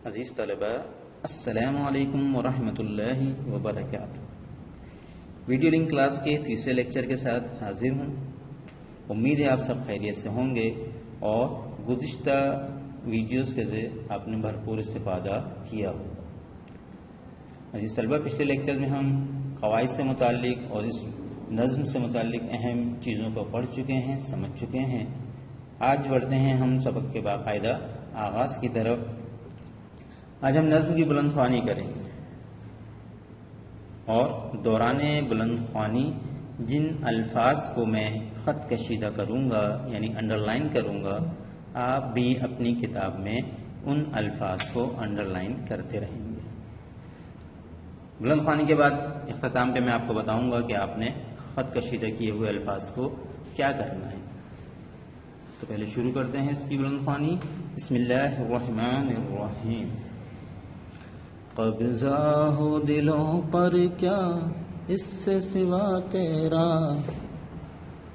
عزیز طلبہ، السلام علیکم ورحمۃ اللہ وبرکاتہ۔ ویڈیو لنک کلاس کے تیسرے لیکچر کے ساتھ حاضر ہوں۔ امید ہے آپ سب خیریت سے ہوں گے اور گزشتہ ویڈیوز کے سے آپ نے بھرپور استفادہ کیا ہوگا۔ عزیز طلبہ، پچھلے لیکچر میں ہم قواعد سے متعلق اور اس نظم سے متعلق اہم چیزوں کو پڑھ چکے ہیں، سمجھ چکے ہیں۔ آج بڑھتے ہیں ہم سبق کے باقاعدہ آغاز کی طرف۔ آج ہم نظم کی بلند خوانی کریں گے اور دوران بلند خوانی جن الفاظ کو میں خط کشیدہ کروں گا یعنی انڈر لائن کروں گا، آپ بھی اپنی کتاب میں ان الفاظ کو انڈر لائن کرتے رہیں گے۔ بلند خوانی کے بعد اختتام پہ میں آپ کو بتاؤں گا کہ آپ نے خط کشیدہ کیے ہوئے الفاظ کو کیا کرنا ہے۔ تو پہلے شروع کرتے ہیں اس کی بلند خوانی۔ بسم اللہ الرحمن الرحیم۔ قبضہ ہو دلوں پر کیا اس سے سوا تیرا،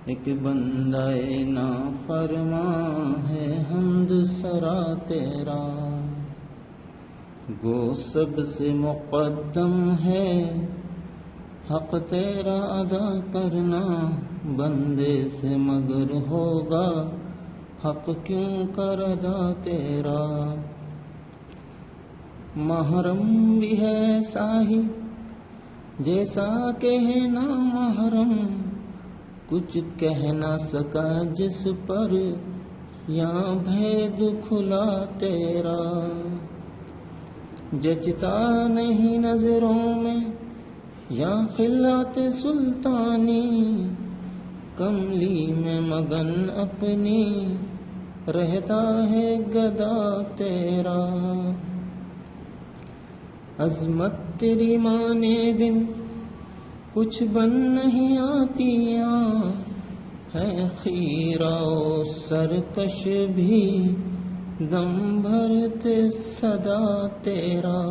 ایک بندہ نافرمان ہے حمد سرا تیرا، گو سب سے مقدم ہے حق تیرا ادا کرنا، بندے سے مگر ہوگا حق کیوں کر ادا تیرا، محرم بھی ہے ساہی جیسا کہ ہے نا محرم، کچھ کہہ نہ سکا جس پر یہاں بھید کھلا تیرا، جچتا نہیں نظروں میں یا خلعت سلطانی، کملی میں مگن اپنی رہتا ہے گدا تیرا، عظمت تیری مانے بن کچھ بن نہیں آتی، ہے خیرہ و سرکش بھی دم بھرتے صدا تیرا،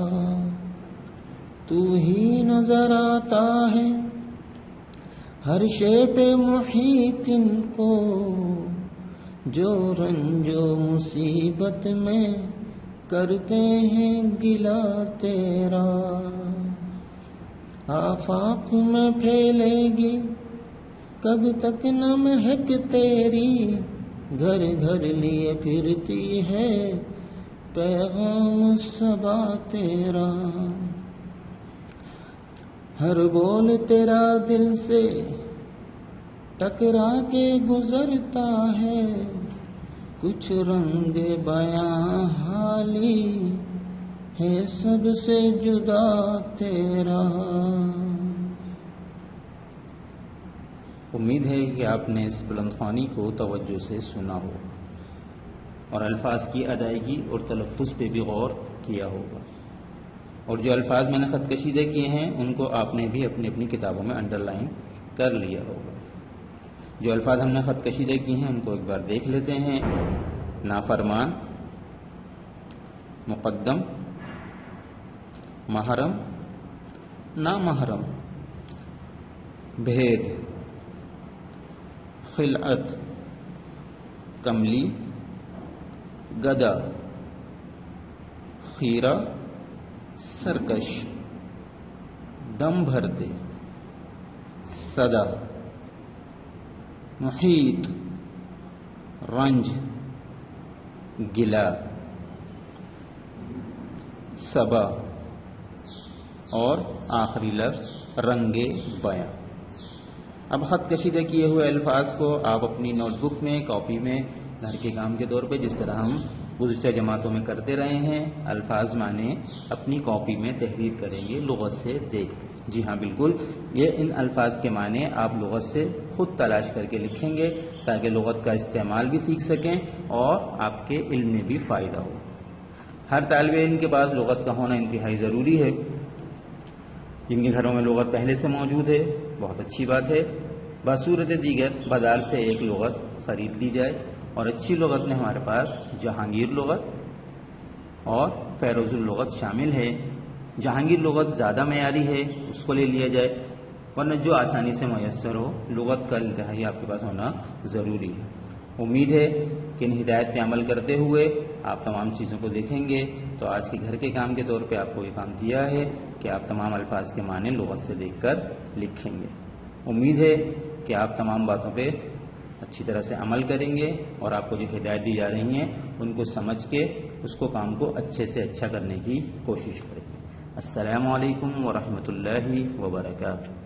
تو ہی نظر آتا ہے ہر شے پہ محیط ان کو، جو رنج و مصیبت میں کرتے ہیں گلا تیرا، آفاق میں پھیلے گی کب تک نہ مہک تیری، گھر گھر لیے پھرتی ہے پیغام صبا تیرا، ہر بول تیرا دل سے ٹکرا کے گزرتا ہے، کچھ رنگ بیاں حالی ہے سب سے جدا تیرا۔ امید ہے کہ آپ نے اس بلند خوانی کو توجہ سے سنا ہو اور الفاظ کی ادائیگی اور تلفظ پہ بھی غور کیا ہوگا، اور جو الفاظ میں نے خط کشیدہ کیے ہیں ان کو آپ نے بھی اپنی اپنی کتابوں میں انڈر لائن کر لیا ہوگا۔ جو الفاظ ہم نے خط کشیدہ کیے ہیں ان کو ایک بار دیکھ لیتے ہیں۔ نافرمان، مقدم، محرم، نامحرم، بھید، خلعت، کملی، گدا، خیرہ، سرکش، دم بھرتے، صدا، محیط، رنج، گلا، صبا اور آخری لفظ رنگ بیاں۔ اب خط کشیدہ کیے ہوئے الفاظ کو آپ اپنی نوٹ بک میں، کاپی میں، گھر کے کام کے طور پہ جس طرح ہم گزشتہ جماعتوں میں کرتے رہے ہیں، الفاظ معنی اپنی کاپی میں تحریر کریں گے لغت سے دیکھ۔ جی ہاں بالکل، یہ ان الفاظ کے معنی آپ لغت سے خود تلاش کر کے لکھیں گے تاکہ لغت کا استعمال بھی سیکھ سکیں اور آپ کے علم میں بھی فائدہ ہو۔ ہر طالب علم کے پاس لغت کا ہونا انتہائی ضروری ہے۔ جن کے گھروں میں لغت پہلے سے موجود ہے بہت اچھی بات ہے، بصورت دیگر بازار سے ایک لغت خرید لی جائے، اور اچھی لغت میں ہمارے پاس جہانگیر لغت اور فیروز اللغت شامل ہے۔ جہانگیر لغت زیادہ معیاری ہے، اس کو لے لیا جائے، ورنہ جو آسانی سے میسر ہو، لغت کا انتہائی آپ کے پاس ہونا ضروری ہے۔ امید ہے کہ ان ہدایت پہ عمل کرتے ہوئے آپ تمام چیزوں کو دیکھیں گے تو آج کے گھر کے کام کے طور پہ آپ کو یہ کام دیا ہے کہ آپ تمام الفاظ کے معنی لغت سے دیکھ کر لکھیں گے۔ امید ہے کہ آپ تمام باتوں پہ اچھی طرح سے عمل کریں گے اور آپ کو جو ہدایت دی جا رہی ہیں ان کو سمجھ کے اس کو کام کو اچھے سے اچھا کرنے کی کوشش کریں گے۔ السلام علیکم ورحمۃ اللہ وبرکاتہ۔